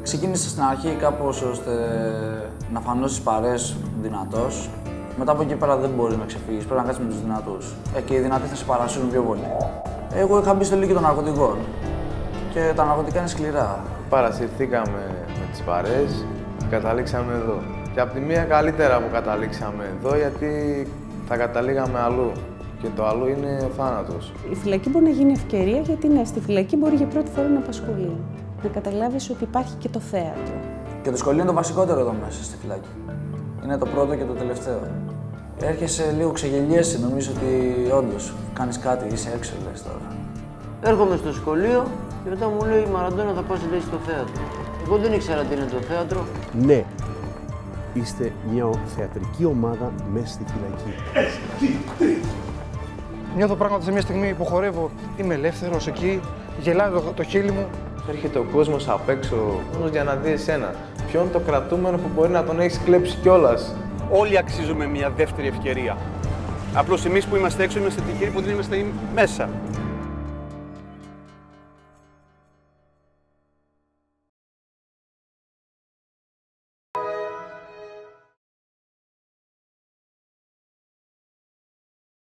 Ξεκίνησα στην αρχή κάπως ώστε να φανώ στις παρέες δυνατός. Μετά από εκεί πέρα δεν μπορείς να ξεφύγεις, πρέπει να κάτσεις με τους δυνατούς. Και οι δυνατοί θα σε παρασύρουν πιο πολύ. Εγώ είχα μπει στο λύκειο των ναρκωτικών και τα ναρκωτικά είναι σκληρά. Παρασυρθήκαμε με τις παρέες και καταλήξαμε εδώ. Και από τη μία καλύτερα που καταλήξαμε εδώ, γιατί θα καταλήγαμε αλλού. Και το αλλού είναι ο θάνατος. Η φυλακή μπορεί να γίνει ευκαιρία, γιατί ναι, στη φυλακή μπορεί για πρώτη φορά να απασχολεί. Να καταλάβεις ότι υπάρχει και το θέατρο. Και το σχολείο είναι το βασικότερο εδώ μέσα στη φυλάκη. Είναι το πρώτο και το τελευταίο. Έρχεσαι λίγο, ξεγελιέσαι, νομίζω ότι όντως κάνεις κάτι, είσαι έξω, λες τώρα. Έρχομαι στο σχολείο και μετά μου λέει: Μαραντόνα, θα πας στο θέατρο. Εγώ δεν ήξερα τι είναι το θέατρο. Ναι, είστε μια θεατρική ομάδα μέσα στη φυλακή. Νιώθω πράγματα σε μια στιγμή που χορεύω, είμαι ελεύθερος εκεί, γελάει το χείλη μου. Έρχεται ο κόσμος απ' έξω μόνο για να δει εσένα. Ποιο είναι το κρατούμενο που μπορεί να τον έχεις κλέψει κιόλας. Όλοι αξίζουμε μια δεύτερη ευκαιρία. Απλώς εμείς που είμαστε έξω είμαστε τυχεροί που δεν είμαστε μέσα.